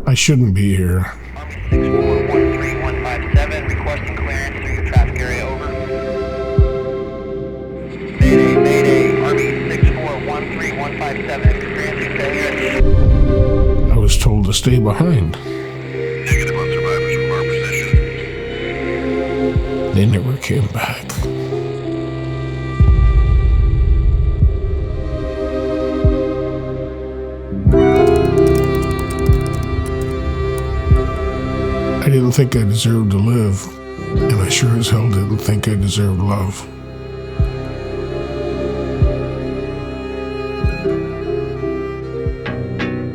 I shouldn't be here. Army 6413157, requesting clearance through your traffic area, over. Mayday, Mayday, Army 6413157, experiencing failure. I was told to stay behind. Negative on survivors from our position. They never came back. I didn't think I deserved to live, and I sure as hell didn't think I deserved love.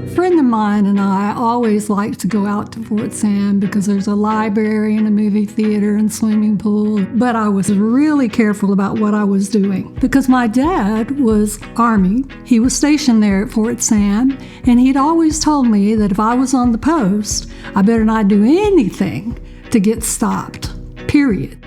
A friend of mine and I always like to go out to Fort Sam because there's a library and a movie theater and swimming pool. But I was really careful about what I was doing because my dad was Army. He was stationed there at Fort Sam, and he'd always told me that if I was on the post, I better not do anything to get stopped, period.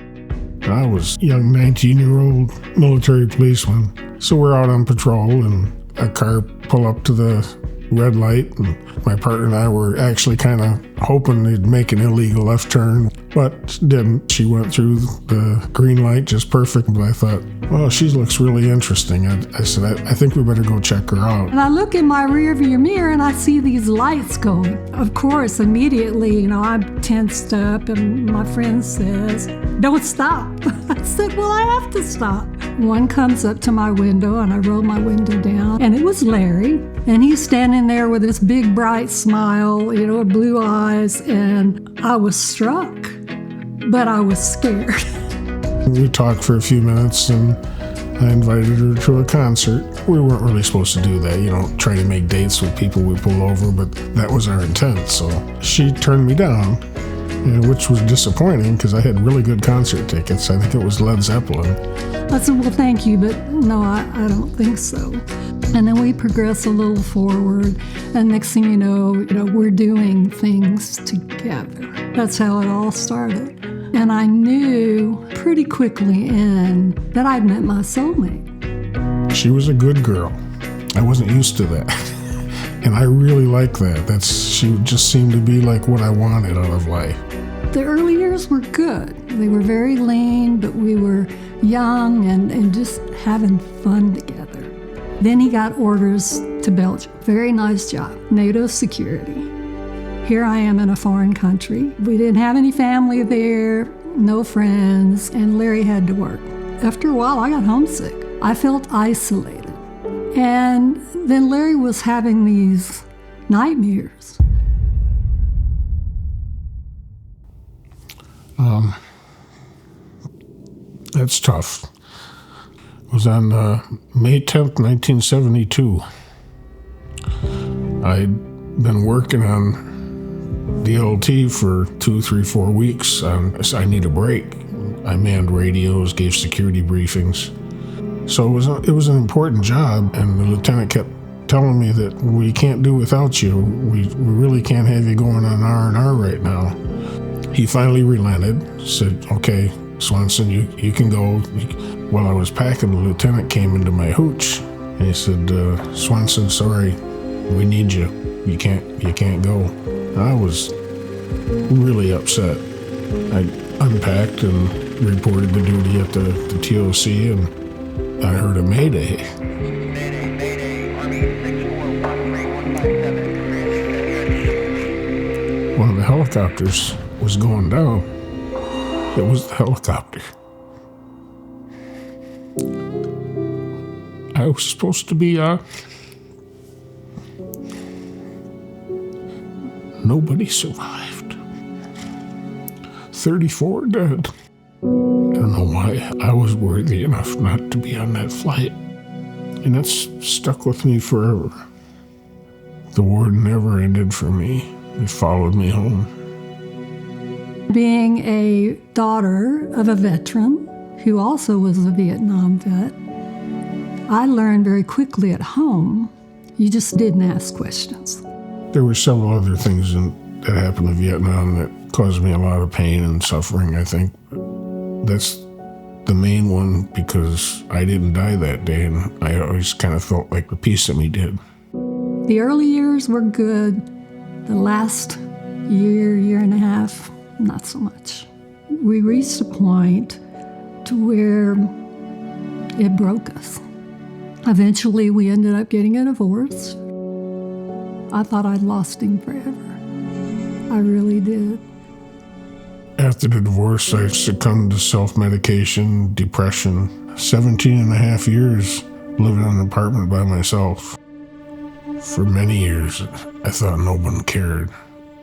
I was a young 19-year-old military policeman, so we're out on patrol and a car pull up to the red light, and my partner and I were actually kind of hoping they'd make an illegal left turn, but didn't. She went through the green light just perfect, but I thought, well, she looks really interesting. I said, I think we better go check her out. And I look in my rearview mirror and I see these lights going. Of course, immediately, I'm tensed up, and my friend says, "Don't stop." I said, well, I have to stop. One comes up to my window, and I roll my window down, and it was Larry, and he's standing there with this big bright smile, blue eyes, and I was struck, but I was scared. We talked for a few minutes, and I invited her to a concert. We weren't really supposed to do that. You don't try to make dates with people we pull over, but that was our intent. So she turned me down, which was disappointing because I had really good concert tickets. I think it was Led Zeppelin. I said, well, thank you, but no, I don't think so. And then we progress a little forward, and next thing you know, we're doing things together. That's how it all started. And I knew pretty quickly that I'd met my soulmate. She was a good girl. I wasn't used to that. And I really like that. She just seemed to be like what I wanted out of life. The early years were good. They were very lean, but we were young and just having fun together. Then he got orders to Belgium. Very nice job, NATO security. Here I am in a foreign country. We didn't have any family there, no friends, and Larry had to work. After a while, I got homesick. I felt isolated. And then Larry was having these nightmares. That's tough. It was on May 10th, 1972. I'd been working on DLT for 2, 3, 4 weeks. I need a break. I manned radios, gave security briefings. So it was an important job, and the lieutenant kept telling me that we can't do without you. We really can't have you going on R&R right now. He finally relented, said, okay, Swanson, you can go. While I was packing, the lieutenant came into my hooch, and he said, Swanson, sorry, we need you. You can't go. I was really upset. I unpacked and reported the duty at the TOC, and I heard a mayday. Mayday, Mayday, Army 6413157, One of the helicopters was going down. It was the helicopter. I was supposed to be nobody survived. 34 dead. I don't know why I was worthy enough not to be on that flight. And that's stuck with me forever. The war never ended for me. It followed me home. Being a daughter of a veteran who also was a Vietnam vet, I learned very quickly at home, you just didn't ask questions. There were several other things that happened in Vietnam that caused me a lot of pain and suffering, I think. That's the main one because I didn't die that day, and I always kind of felt like a piece of me did. The early years were good, The last year and a half, not so much. We reached a point to where it broke us. Eventually, we ended up getting a divorce. I thought I'd lost him forever. I really did. After the divorce, I succumbed to self-medication, depression. 17 and a half years living in an apartment by myself. For many years, I thought no one cared.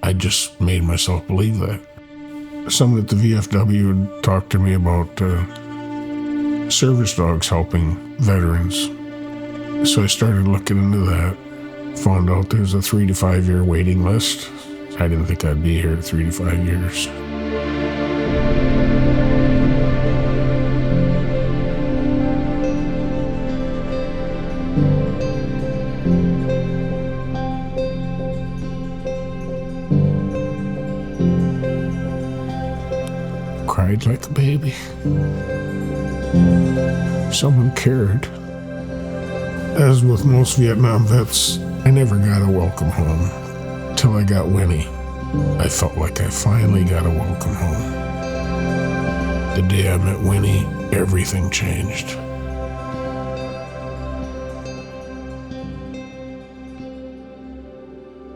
I just made myself believe that. Someone at the VFW talked to me about service dogs helping veterans. So I started looking into that. Found out there's a 3 to 5 year waiting list. I didn't think I'd be here 3 to 5 years. Cried like a baby. Someone cared. As with most Vietnam vets, I never got a welcome home. Till I got Winnie. I felt like I finally got a welcome home. The day I met Winnie, everything changed.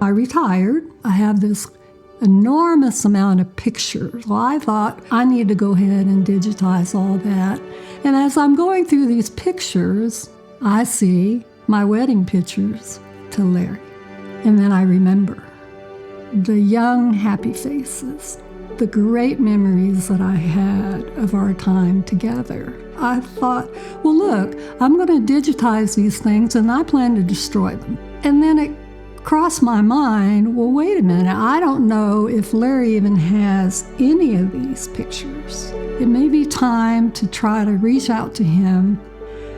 I retired. I have this enormous amount of pictures. Well, I thought I need to go ahead and digitize all that. And as I'm going through these pictures, I see my wedding pictures to Larry. And then I remember the young, happy faces, the great memories that I had of our time together. I thought, well, look, I'm going to digitize these things and I plan to destroy them. And then it crossed my mind, well, wait a minute, I don't know if Larry even has any of these pictures. It may be time to try to reach out to him.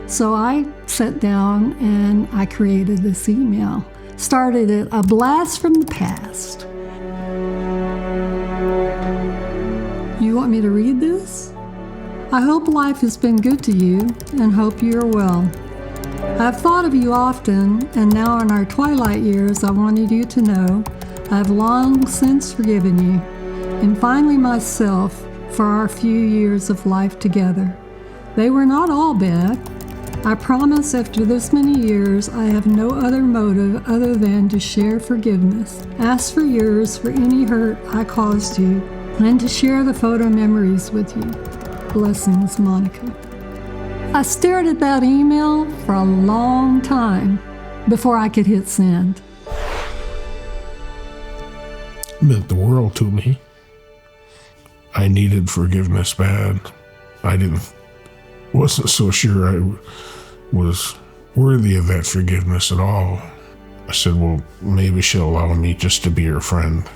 So I sat down and I created this email. Started it, a blast from the past. You want me to read this? I hope life has been good to you and hope you are well. I've thought of you often, and now in our twilight years, I wanted you to know I've long since forgiven you, and finally myself for our few years of life together. They were not all bad. I promise after this many years, I have no other motive other than to share forgiveness, ask for yours for any hurt I caused you, and to share the photo memories with you. Blessings, Monica. I stared at that email for a long time before I could hit send. It meant the world to me. I needed forgiveness bad. Wasn't so sure I was worthy of that forgiveness at all. I said, well, maybe she'll allow me just to be her friend.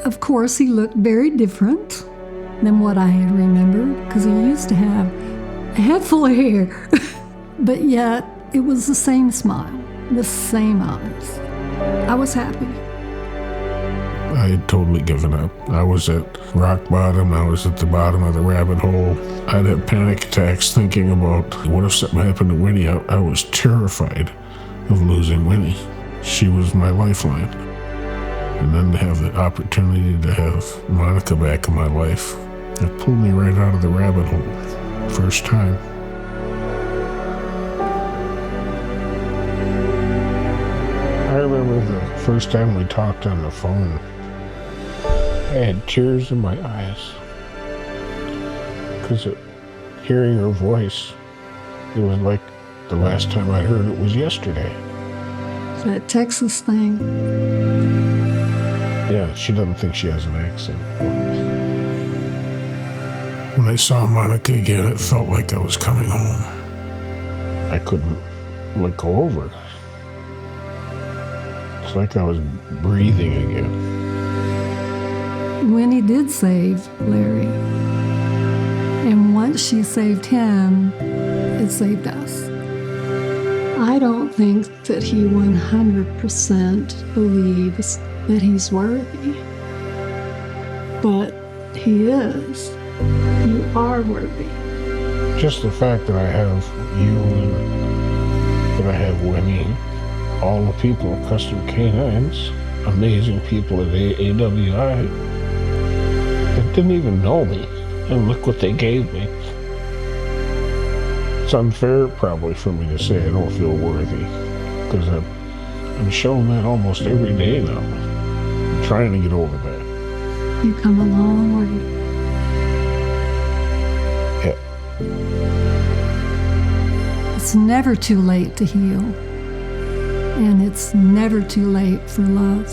Of course, he looked very different than what I had remembered, because he used to have a head full of hair. But yet, it was the same smile, the same eyes. I was happy. I had totally given up. I was at rock bottom. I was at the bottom of the rabbit hole. I'd have panic attacks thinking about what if something happened to Winnie. I was terrified of losing Winnie. She was my lifeline. And then to have the opportunity to have Monica back in my life, it pulled me right out of the rabbit hole. First time. I remember the first time we talked on the phone. I had tears in my eyes because hearing her voice, it was like the last time I heard it was yesterday. That Texas thing. Yeah, she doesn't think she has an accent. When I saw Monica again, it felt like I was coming home. I couldn't let go of her. It's like I was breathing again. Winnie did save Larry. And once she saved him, it saved us. I don't think that he 100% believes that he's worthy. But he is. You are worthy. Just the fact that I have you and that I have Winnie, all the people at Custom Canines, amazing people at AWI that didn't even know me, and look what they gave me. It's unfair probably for me to say I don't feel worthy, because I'm showing that almost every day now. I'm trying to get over that. You come a long way. Yeah. It's never too late to heal. And it's never too late for love.